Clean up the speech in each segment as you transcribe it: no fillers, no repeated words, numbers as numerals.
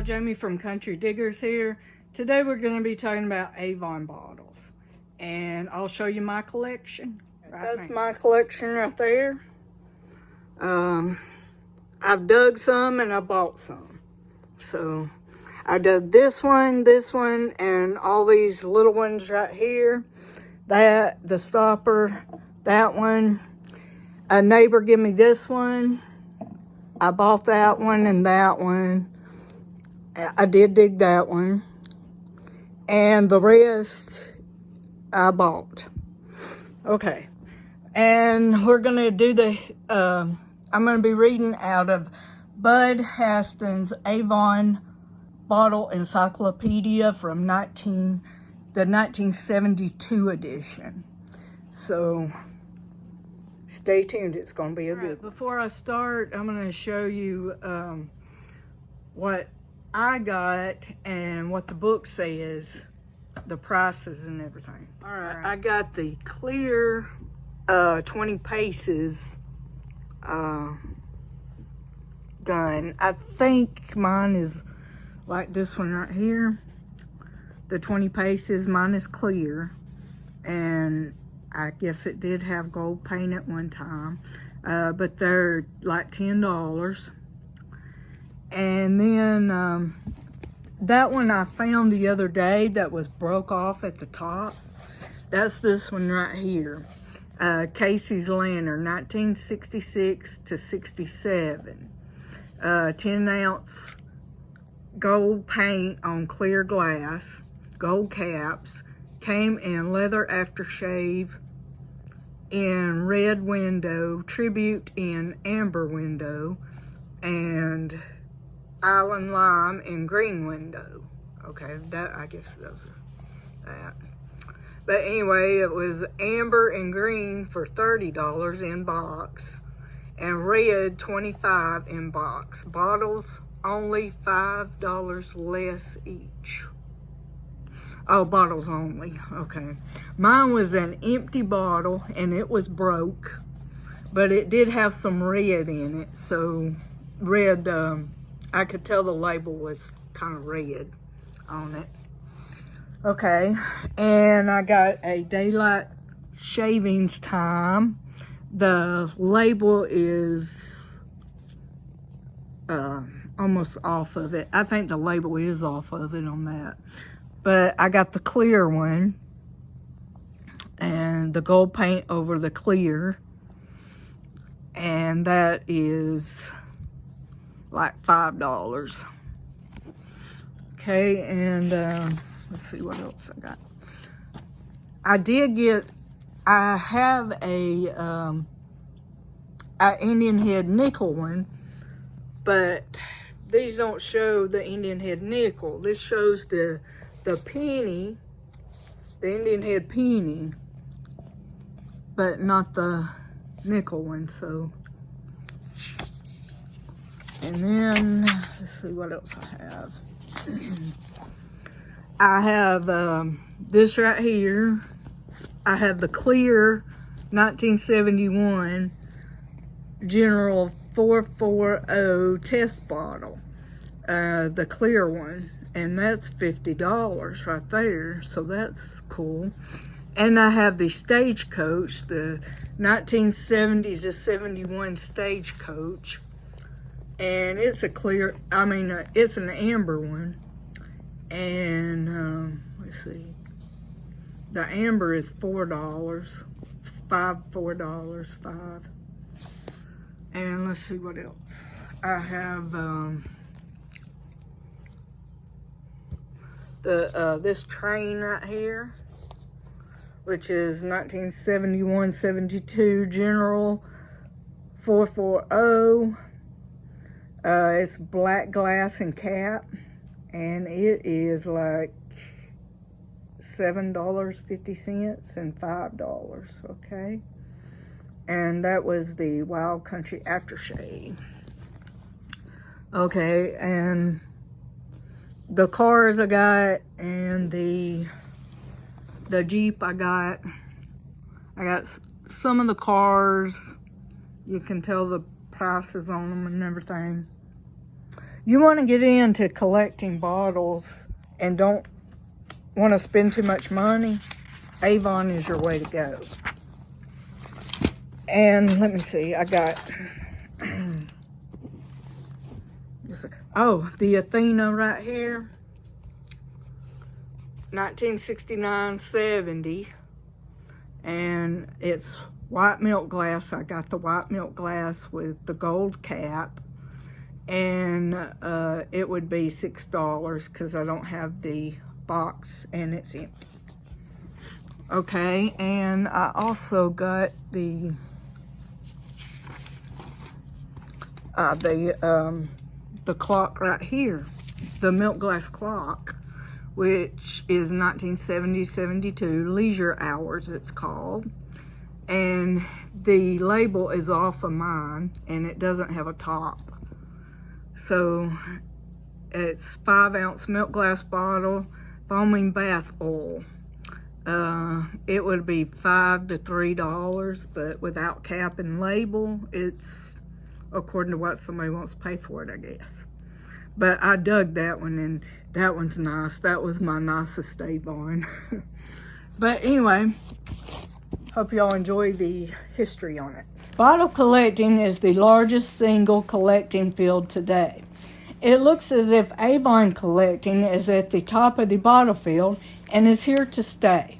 y'all, Jamie from Country Diggers here. Today we're going to be talking about Avon bottles, and I'll show you my collection. That's my collection right there. I've dug some and I bought some. So I dug this one, and all these little ones right here. That, the stopper, that one. A neighbor gave me this one. I bought that one and that one. I did dig that one. And the rest I bought. Okay. And we're going to do the, I'm going to be reading out of Bud Hastin's Avon Bottle Encyclopedia from the 1972 edition. So stay tuned. It's going to be a good one. Before I start, I'm going to show you what I got and what the book says, the prices and everything. All right, I got the clear 20 paces gun. I think mine is like this one right here. The 20 paces, mine is clear, and I guess it did have gold paint at one time, but they're like $10. And then that one I found the other day that was broke off at the top. That's this one right here. Casey's Lantern, 1966 to 67. 10-ounce gold paint on clear glass, gold caps, came in leather aftershave in red window, tribute in amber window, and island lime in green window. Okay, that, I guess those are that. But anyway, it was amber and green for $30 in box, and red $25 in box. Bottles only $5 less each. Oh, bottles only. Okay. Mine was an empty bottle, and it was broke, but it did have some red in it. So red, I could tell the label was kind of red on it. Okay, and I got a daylight shavings time. The label is almost off of it. I think the label is off of it on that. But I got the clear one, and the gold paint over the clear, and that is like $5. Okay, and let's see what else I got. I have a Indian head nickel one, but these don't show the Indian head nickel. This shows the penny, the Indian head penny, but not the nickel one. So, and then let's see what else I have. I have this right here. I have the clear 1971 General 440 test bottle, the clear one, and that's $50 right there, so that's cool. And I have the Stagecoach, the 1970s to 71 Stagecoach, and it's a clear, it's an amber one. And let's see, the amber is $4, $5. And let's see what else. I have this train right here, which is 1971-72 General 440. It's black glass and cap, and it is like $7.50 and $5, okay? And that was the Wild Country Aftershave. Okay, and the cars I got, and the Jeep I got some of the cars. You can tell the prices on them and everything. you want to get into collecting bottles and don't want to spend too much money, Avon is your way to go. And let me see, I got, oh, the Athena right here, 1969-70, and it's white milk glass. I got the white milk glass with the gold cap, and it would be $6 because I don't have the box and it's empty. Okay, and I also got the clock right here, the milk glass clock, which is 1970-72, leisure hours it's called, and the label is off of mine and it doesn't have a top. So it's 5-ounce milk glass bottle, foaming bath oil. It would be $5 to $3, but without cap and label, it's according to what somebody wants to pay for it, I guess. But I dug that one, and that one's nice. That was my nicest Avon. But anyway, hope y'all enjoy the history on it. Bottle collecting is the largest single collecting field today. It looks as if Avon collecting is at the top of the bottle field and is here to stay.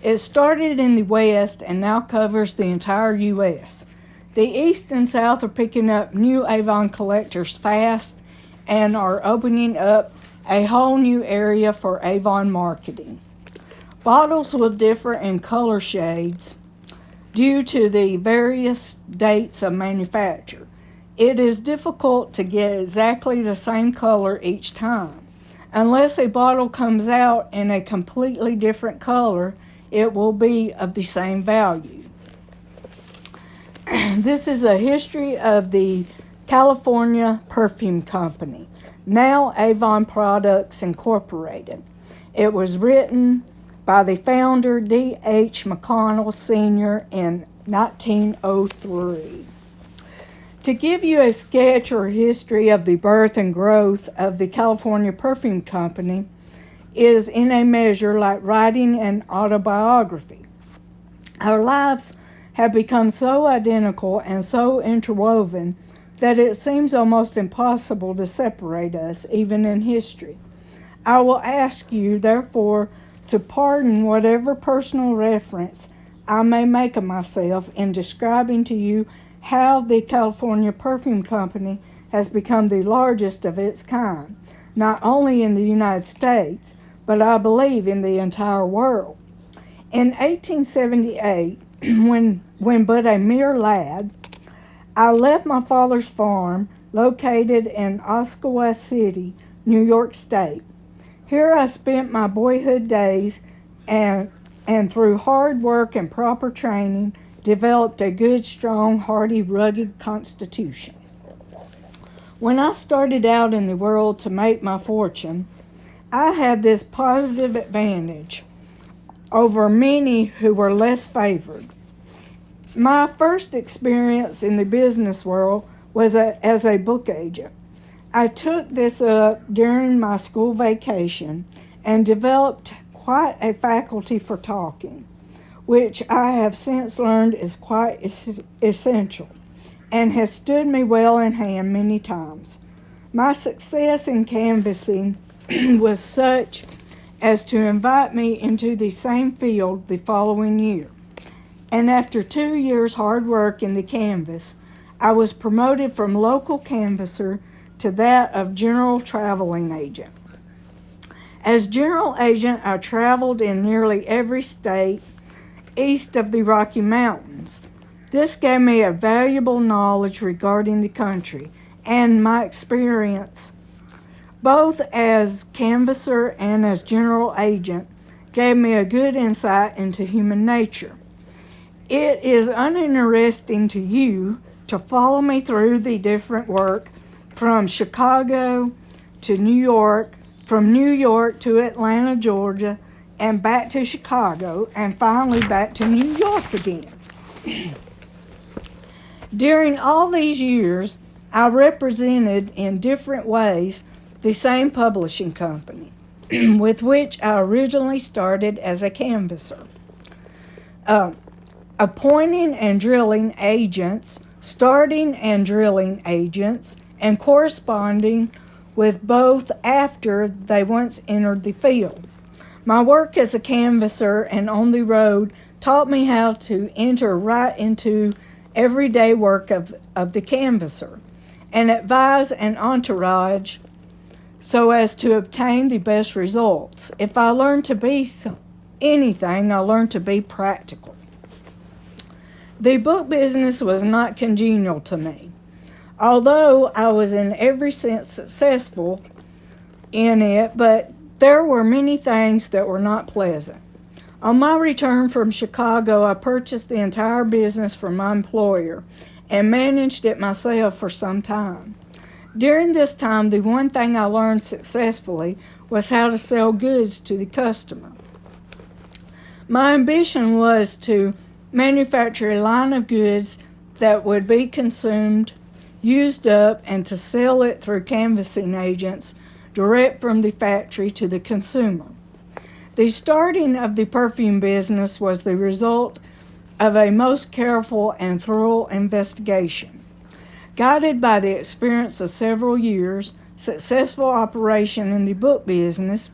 It started in the West and now covers the entire U.S. The East and South are picking up new Avon collectors fast and are opening up a whole new area for Avon marketing. Bottles will differ in color shades due to the various dates of manufacture. It is difficult to get exactly the same color each time. Unless a bottle comes out in a completely different color, it will be of the same value. This is a history of the California Perfume Company, now Avon Products Incorporated. It was written by the founder, D.H. McConnell Sr. in 1903. To give you a sketch or history of the birth and growth of the California Perfume Company is in a measure like writing an autobiography. Our lives have become so identical and so interwoven that it seems almost impossible to separate us, even in history. I will ask you, therefore, to pardon whatever personal reference I may make of myself in describing to you how the California Perfume Company has become the largest of its kind, not only in the United States, but I believe in the entire world. In 1878, when but a mere lad, I left my father's farm located in Osceola City, New York State. Here I spent my boyhood days and through hard work and proper training, developed a good, strong, hardy, rugged constitution. When I started out in the world to make my fortune, I had this positive advantage over many who were less favored. My first experience in the business world was as a book agent. I took this up during my school vacation and developed quite a faculty for talking, which I have since learned is quite essential and has stood me well in hand many times. My success in canvassing was such as to invite me into the same field the following year. And after 2 years' hard work in the canvass, I was promoted from local canvasser to that of general traveling agent. As general agent, I traveled in nearly every state east of the Rocky Mountains. This gave me a valuable knowledge regarding the country, and my experience, both as canvasser and as general agent, gave me a good insight into human nature. It is uninteresting to you to follow me through the different work from Chicago to New York, from New York to Atlanta, Georgia, and back to Chicago, and finally back to New York again. During all these years, I represented in different ways the same publishing company with which I originally started as a canvasser. Appointing and drilling agents, starting and drilling agents, and corresponding with both after they once entered the field. My work as a canvasser and on the road taught me how to enter right into everyday work of the canvasser and advise an entourage so as to obtain the best results. If I learned to be anything, I learned to be practical. The book business was not congenial to me. Although I was in every sense successful in it, but there were many things that were not pleasant. On my return from Chicago, I purchased the entire business from my employer and managed it myself for some time. During this time, the one thing I learned successfully was how to sell goods to the customer. My ambition was to manufacture a line of goods that would be consumed, used up, and to sell it through canvassing agents direct from the factory to the consumer. The starting of the perfume business was the result of a most careful and thorough investigation. Guided by the experience of several years, successful operation in the book business,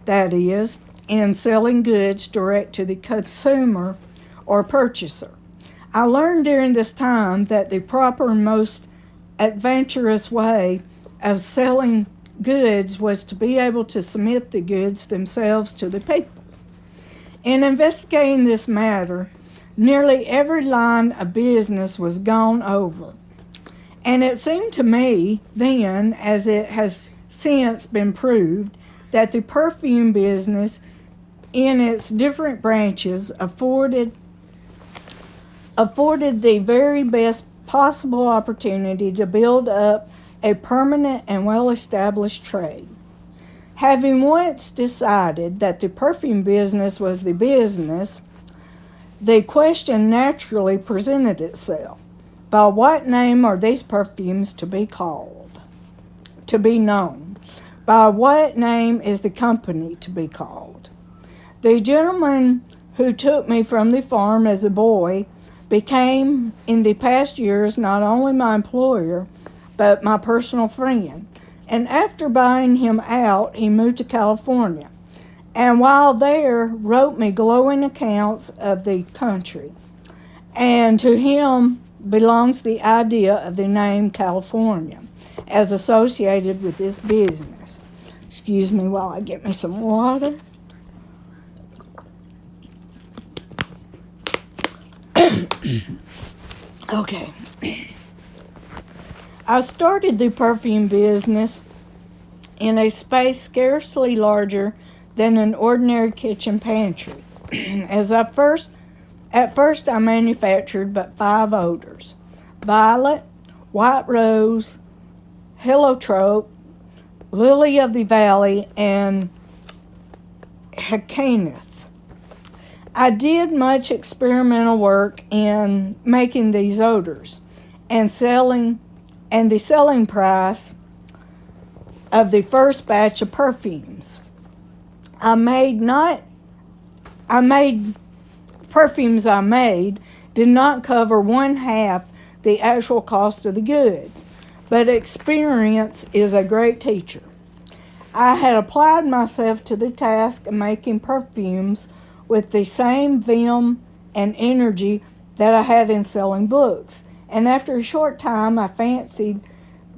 that is, in selling goods direct to the consumer or purchaser. I learned during this time that the proper and most adventurous way of selling goods was to be able to submit the goods themselves to the people. In investigating this matter, nearly every line of business was gone over, and it seemed to me then, as it has since been proved, that the perfume business in its different branches afforded the very best possible opportunity to build up a permanent and well-established trade. Having once decided that the perfume business was the business, the question naturally presented itself. By what name are these perfumes to be called, to be known? By what name is the company to be called? The gentleman who took me from the farm as a boy became, in the past years, not only my employer, but my personal friend. And after buying him out, he moved to California. And while there, wrote me glowing accounts of the country. And to him belongs the idea of the name California as associated with this business. Excuse me while I get me some water. Okay. I started the perfume business in a space scarcely larger than an ordinary kitchen pantry. At first I manufactured but 5 odors: violet, white rose, heliotrope, lily of the valley, and hyacinth. I did much experimental work in making these odors and the selling price of the first batch of perfumes. Perfumes I made did not cover 1/2 the actual cost of the goods, but experience is a great teacher. I had applied myself to the task of making perfumes with the same vim and energy that I had in selling books, and after a short time I fancied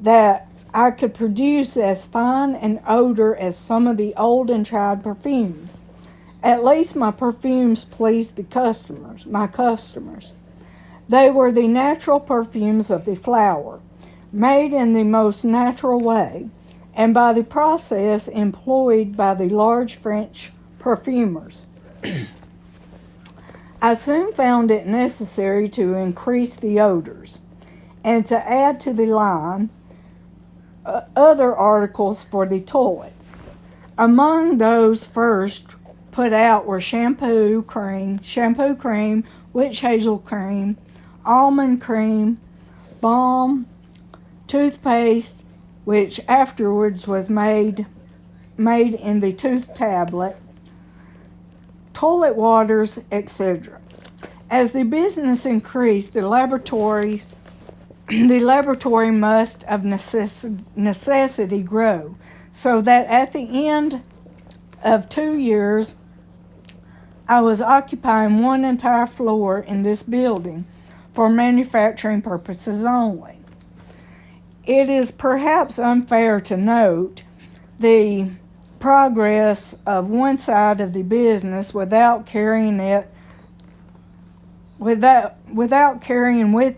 that I could produce as fine an odor as some of the old and tried perfumes. At least my perfumes pleased my customers. They were the natural perfumes of the flower, made in the most natural way, and by the process employed by the large French perfumers. I soon found it necessary to increase the odors and to add to the line other articles for the toilet. Among those first put out were shampoo cream, witch hazel cream, almond cream, balm, toothpaste, which afterwards was made in the tooth tablet, toilet waters, etc. As the business increased, the laboratory must of necessity grow, so that at the end of 2 years, I was occupying one entire floor in this building for manufacturing purposes only. It is perhaps unfair to note the progress of one side of the business without carrying with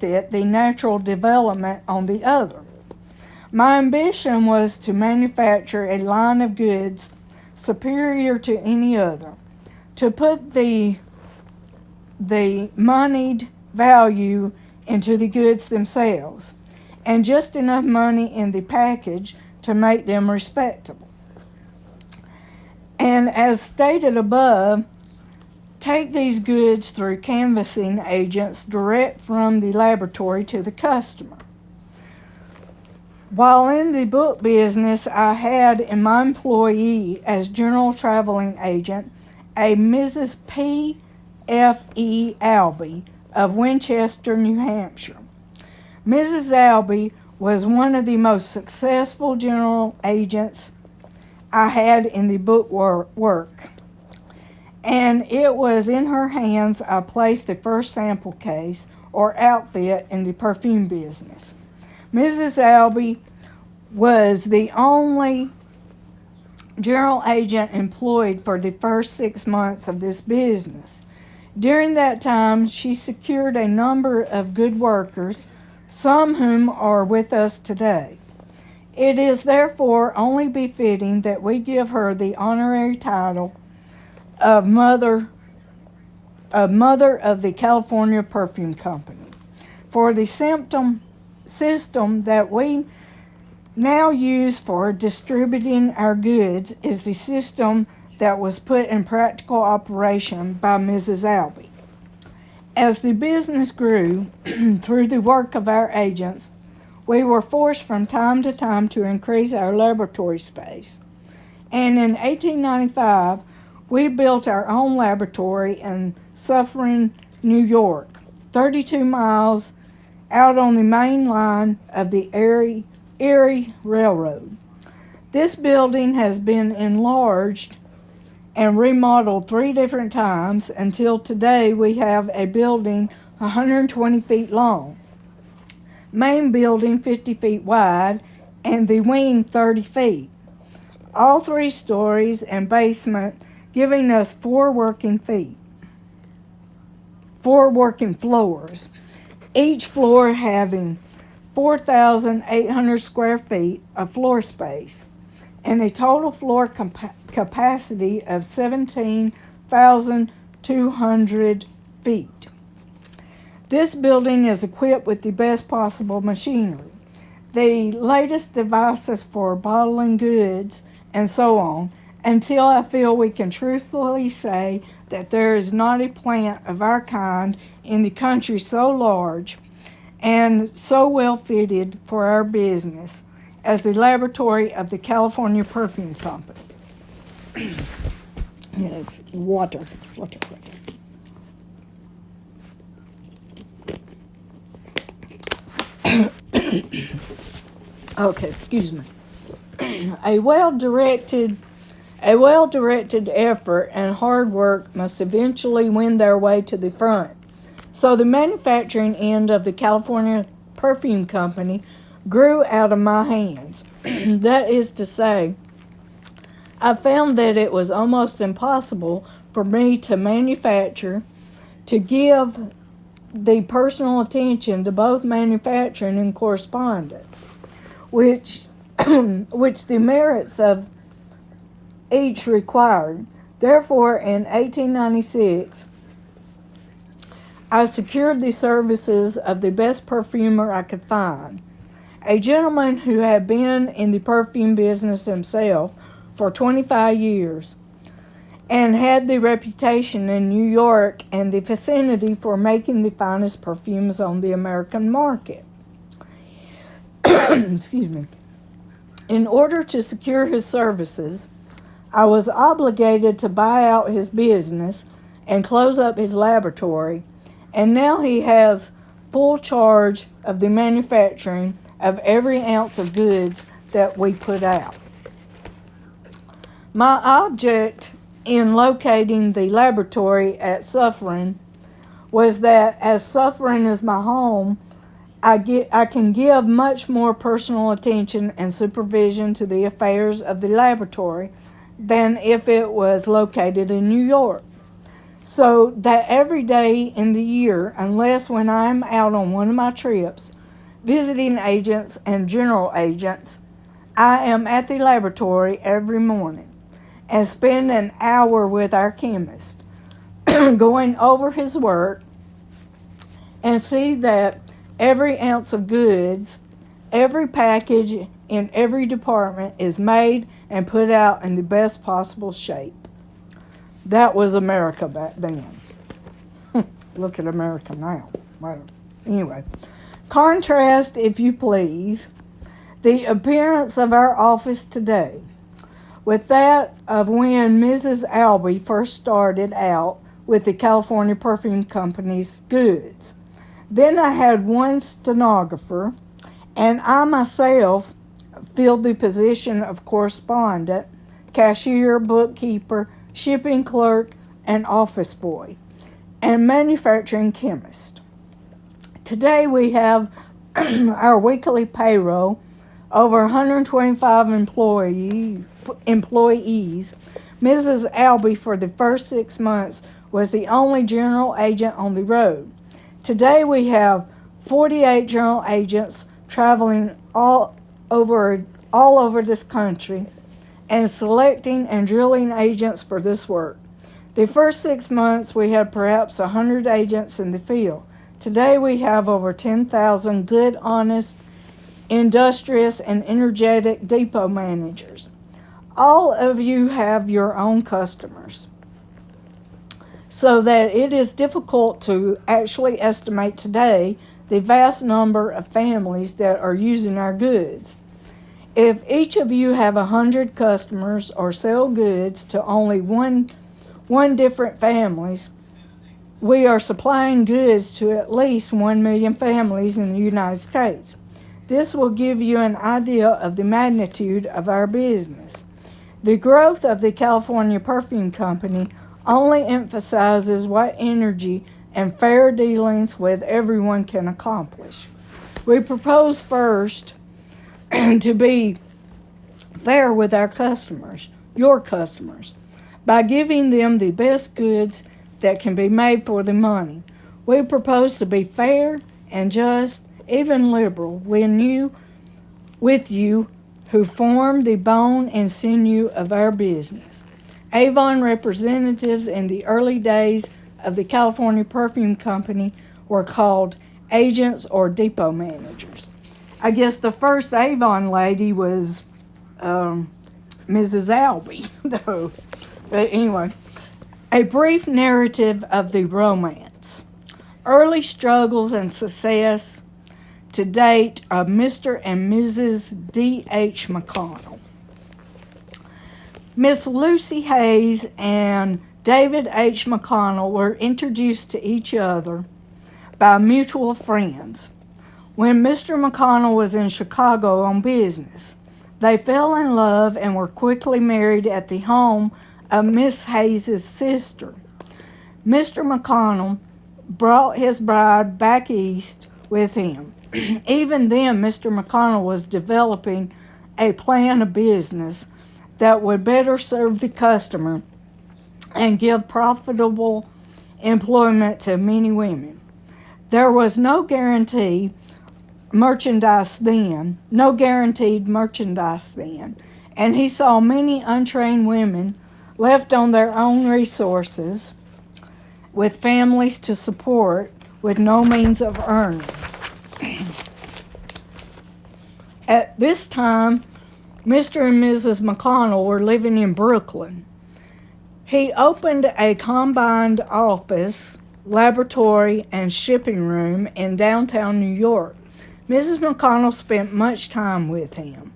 it the natural development on the other. My ambition was to manufacture a line of goods superior to any other, to put the moneyed value into the goods themselves, and just enough money in the package to make them respectable. And as stated above, take these goods through canvassing agents direct from the laboratory to the customer. While in the book business, I had in my employee as general traveling agent a Mrs. P. F. E. Albee of Winchester, New Hampshire. Mrs. Albee was one of the most successful general agents I had in the book work. And it was in her hands I placed the first sample case or outfit in the perfume business. Mrs. Albee was the only general agent employed for the first 6 months of this business. During that time, she secured a number of good workers, some whom are with us today. It is therefore only befitting that we give her the honorary title of Mother of the California Perfume Company. For the system that we now use for distributing our goods is the system that was put in practical operation by Mrs. Albee. As the business grew through the work of our agents, we were forced from time to time to increase our laboratory space. And in 1895, we built our own laboratory in Suffern, New York, 32 miles out on the main line of the Erie Railroad. This building has been enlarged and remodeled 3 different times until today we have a building 120 feet long, main building 50 feet wide, and the wing 30 feet. All 3 stories and basement giving us 4 working floors, each floor having 4,800 square feet of floor space and a total floor capacity of 17,200 feet. This building is equipped with the best possible machinery, the latest devices for bottling goods, and so on, until I feel we can truthfully say that there is not a plant of our kind in the country so large and so well fitted for our business as the laboratory of the California Perfume Company. Yes, water. Okay, excuse me. A well-directed effort and hard work must eventually win their way to the front. So the manufacturing end of the California Perfume Company grew out of my hands. That is to say, I found that it was almost impossible for me to manufacture, to give the personal attention to both manufacturing and correspondence, which the merits of each required. Therefore, in 1896, I secured the services of the best perfumer I could find, a gentleman who had been in the perfume business himself for 25 years and had the reputation in New York and the vicinity for making the finest perfumes on the American market. excuse me. In order to secure his services, I was obligated to buy out his business and close up his laboratory, and now he has full charge of the manufacturing of every ounce of goods that we put out. My object in locating the laboratory at Suffering was that, as Suffering is my home, I can give much more personal attention and supervision to the affairs of the laboratory than if it was located in New York. So that every day in the year, unless when I'm out on one of my trips, visiting agents and general agents, I am at the laboratory every morning and spend an hour with our chemist, going over his work, and see that every ounce of goods, every package in every department is made and put out in the best possible shape. That was America back then. Look at America now. Well, anyway, contrast, if you please, the appearance of our office today with that of when Mrs. Albee first started out with the California Perfume Company's goods. Then I had one stenographer, and I myself filled the position of correspondent, cashier, bookkeeper, shipping clerk, and office boy, and manufacturing chemist. Today we have our weekly payroll, over 125 employees. Mrs. Albee, for the first 6 months, was the only general agent on the road. Today we have 48 general agents traveling all over this country and selecting and drilling agents for this work. The first 6 months we had perhaps 100 agents in the field. Today we have over 10,000 good, honest, industrious, and energetic depot managers. All of you have your own customers, so that it is difficult to actually estimate today the vast number of families that are using our goods. If each of you have 100 customers or sell goods to only one different families, we are supplying goods to at least 1 million families in the United States. This will give you an idea of the magnitude of our business. The growth of the California Perfume Company only emphasizes what energy and fair dealings with everyone can accomplish. We propose first to be fair with our customers, your customers, by giving them the best goods that can be made for the money. We propose to be fair and just, even liberal, with you who form the bone and sinew of our business. Avon representatives in the early days of the California Perfume Company were called agents or depot managers. I guess the first Avon lady was Mrs. Albee, though. But anyway, a brief narrative of the romance. Early struggles and success to date of Mr. and Mrs. D.H. McConnell. Miss Lucy Hayes and David H. McConnell were introduced to each other by mutual friends when Mr. McConnell was in Chicago on business. They fell in love and were quickly married at the home of Miss Hayes' sister. Mr. McConnell brought his bride back east with him. Even then, Mr. McConnell was developing a plan of business that would better serve the customer and give profitable employment to many women. There was no guaranteed merchandise then, and he saw many untrained women left on their own resources with families to support with no means of earning. At this time, Mr. and Mrs. McConnell were living in Brooklyn. He opened a combined office, laboratory, and shipping room in downtown New York. Mrs. McConnell spent much time with him,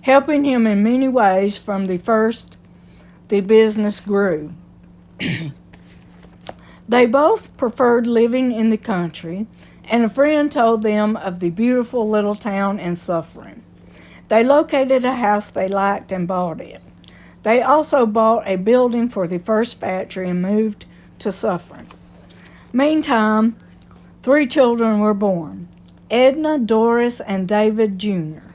helping him in many ways from the first the business grew. They both preferred living in the country, and a friend told them of the beautiful little town in Suffering. They located a house they liked and bought it. They also bought a building for the first factory and moved to Suffering. Meantime, 3 children were born: Edna, Doris, and David Jr.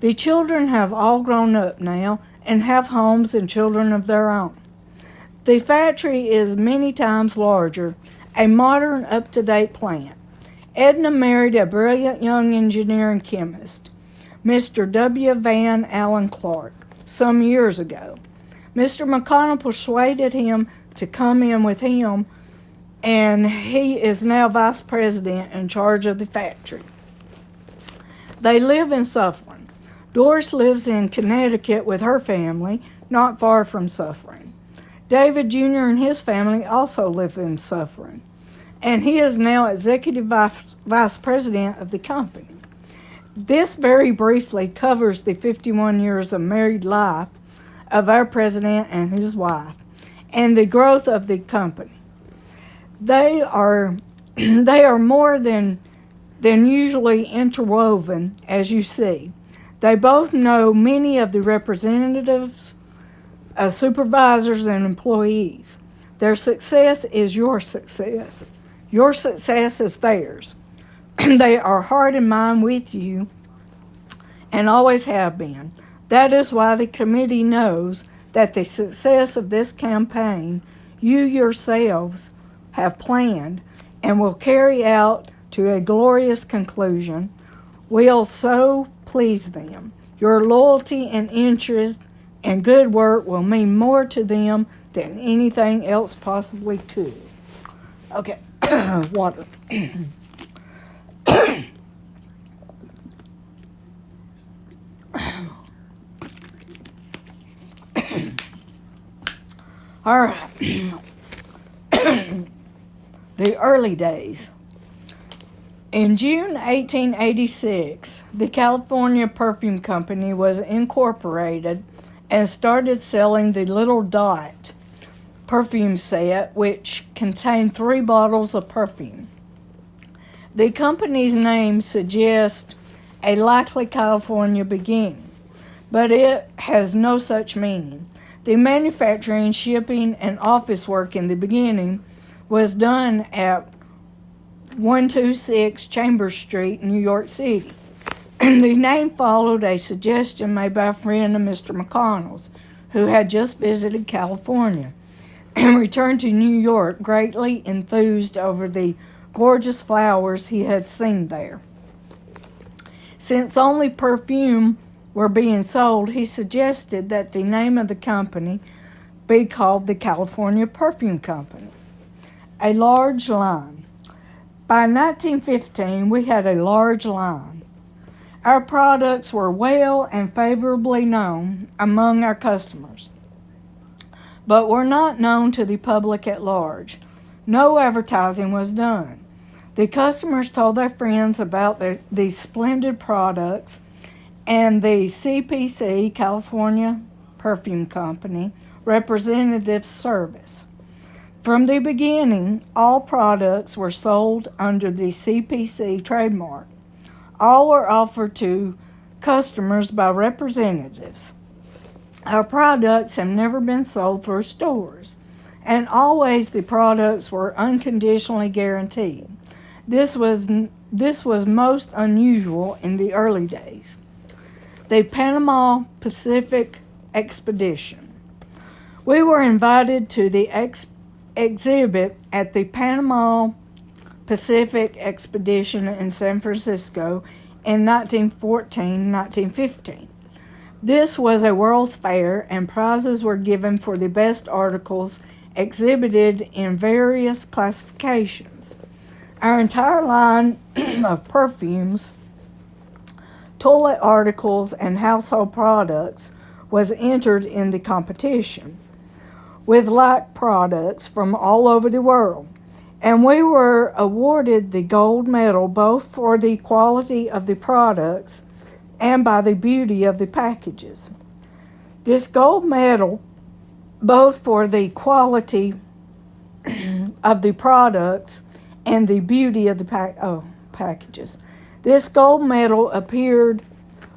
The children have all grown up now and have homes and children of their own. The factory is many times larger, a modern, up-to-date plant. Edna married a brilliant young engineer and chemist, Mr. W. Van Allen Clark, some years ago. Mr. McConnell persuaded him to come in with him, and he is now vice president in charge of the factory. They live in Suffering. Doris lives in Connecticut with her family, not far from Suffering. David Jr. and his family also live in Suffering, and he is now executive vice president of the company. This very briefly covers the 51 years of married life of our president and his wife, and the growth of the company. They are more than usually interwoven, as you see. They both know many of the representatives, supervisors, and employees. Their success is your success. Your success is theirs. They are heart and mind with you and always have been. That is why the committee knows that the success of this campaign you yourselves have planned and will carry out to a glorious conclusion will so please them. Your loyalty and interest and good work will mean more to them than anything else possibly could. Okay, water. All right. The early days. In June 1886, the California Perfume Company was incorporated and started selling the Little Dot perfume set, which contained 3 bottles of perfume. The company's name suggests a likely California beginning, but it has no such meaning. The manufacturing, shipping, and office work in the beginning was done at 126 Chambers Street, New York City. The name followed a suggestion made by a friend of Mr. McConnell's, who had just visited California and returned to New York greatly enthused over the gorgeous flowers he had seen there. Since only perfume were being sold, he suggested that the name of the company be called the California Perfume Company. A large line. By 1915, we had a large line. Our products were well and favorably known among our customers, but were not known to the public at large. No advertising was done. The customers told their friends about these splendid products, and the CPC, California Perfume Company, representative service. From the beginning, all products were sold under the CPC trademark. All were offered to customers by representatives. Our products have never been sold through stores, and always the products were unconditionally guaranteed. This was most unusual in the early days. The Panama Pacific Expedition. We were invited to the exhibit at the Panama Pacific Expedition in San Francisco in 1914-1915. This was a World's Fair, and prizes were given for the best articles exhibited in various classifications. Our entire line of perfumes, toilet articles, and household products was entered in the competition, with like products from all over the world. And we were awarded the gold medal both for the quality of the products and by the beauty of the packages. This gold medal, both for the quality of the products and the beauty of the packages. This gold medal appeared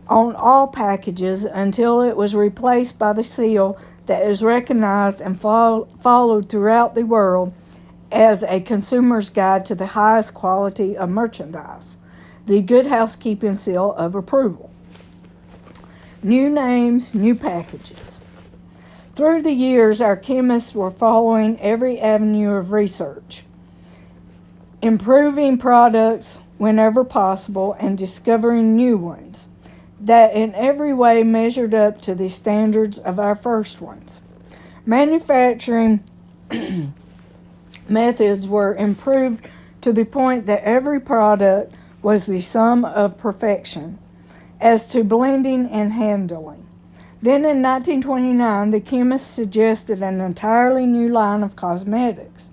on all packages until it was replaced by the seal that is recognized and followed throughout the world as a consumer's guide to the highest quality of merchandise, the Good Housekeeping Seal of Approval. New names, new packages. Through the years, our chemists were following every avenue of research, improving products whenever possible and discovering new ones that in every way measured up to the standards of our first ones. Manufacturing methods were improved to the point that every product was the sum of perfection as to blending and handling. Then in 1929, the chemists suggested an entirely new line of cosmetics.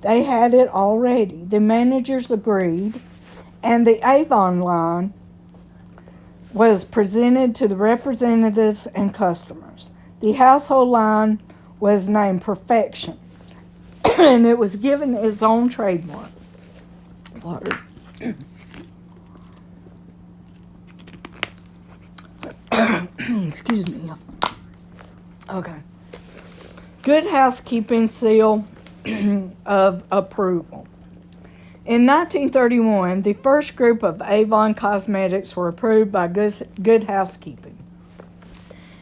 They had it already. The managers agreed, and the Avon line was presented to the representatives and customers. The household line was named Perfection, and it was given its own trademark. Water. Excuse me. Okay. Good Housekeeping Seal of Approval. In 1931, the first group of Avon cosmetics were approved by Good Housekeeping.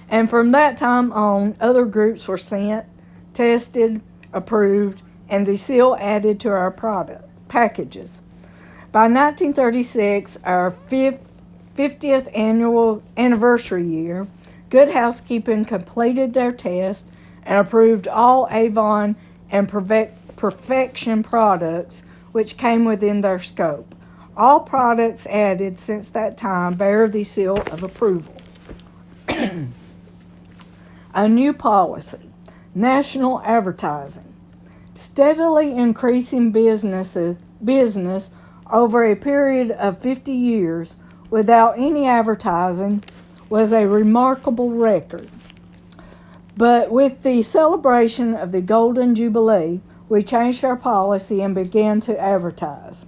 And from that time on, other groups were sent, tested, approved, and the seal added to our product packages. By 1936, our 50th anniversary year, Good Housekeeping completed their test and approved all Avon and Perfection products which came within their scope. All products added since that time bear the seal of approval. A new policy, national advertising. Steadily increasing business over a period of 50 years without any advertising was a remarkable record. But with the celebration of the Golden Jubilee, we changed our policy and began to advertise.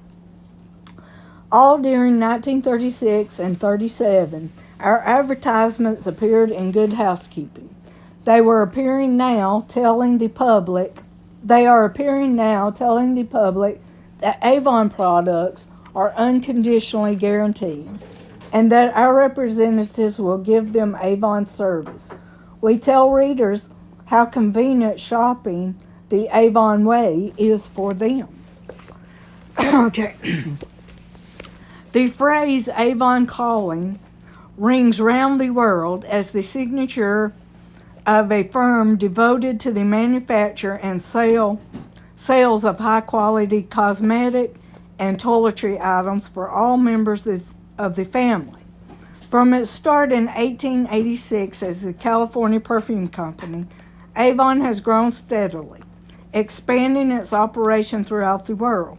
All during 1936 and 37, our advertisements appeared in Good Housekeeping. They are appearing now telling the public that Avon products are unconditionally guaranteed and that our representatives will give them Avon service. We tell readers how convenient shopping the Avon way is for them. Okay. The phrase Avon calling rings round the world as the signature of a firm devoted to the manufacture and sales of high-quality cosmetic and toiletry items for all members of the family. From its start in 1886 as the California Perfume Company, Avon has grown steadily, expanding its operation throughout the world.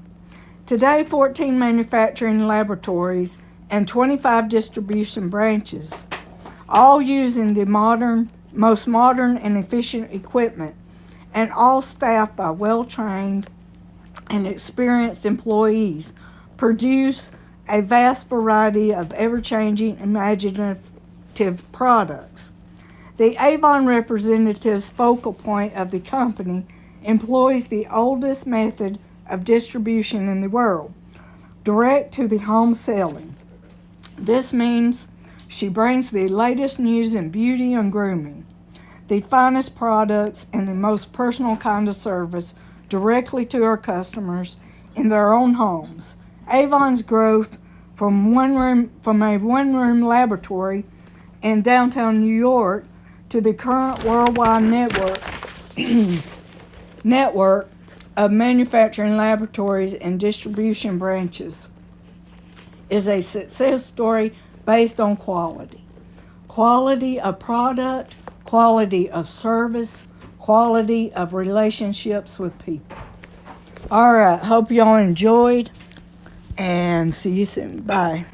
Today, 14 manufacturing laboratories and 25 distribution branches, all using the most modern and efficient equipment, and all staffed by well-trained and experienced employees, produce a vast variety of ever-changing, imaginative products. The Avon representative's focal point of the company employs the oldest method of distribution in the world, direct-to-the-home selling. This means she brings the latest news in beauty and grooming, the finest products, and the most personal kind of service directly to our customers in their own homes. Avon's growth from a one-room laboratory in downtown New York to the current worldwide network of manufacturing laboratories and distribution branches is a success story based on quality. Quality of product, quality of service, quality of relationships with people. All right. Hope y'all enjoyed. And see you soon. Bye.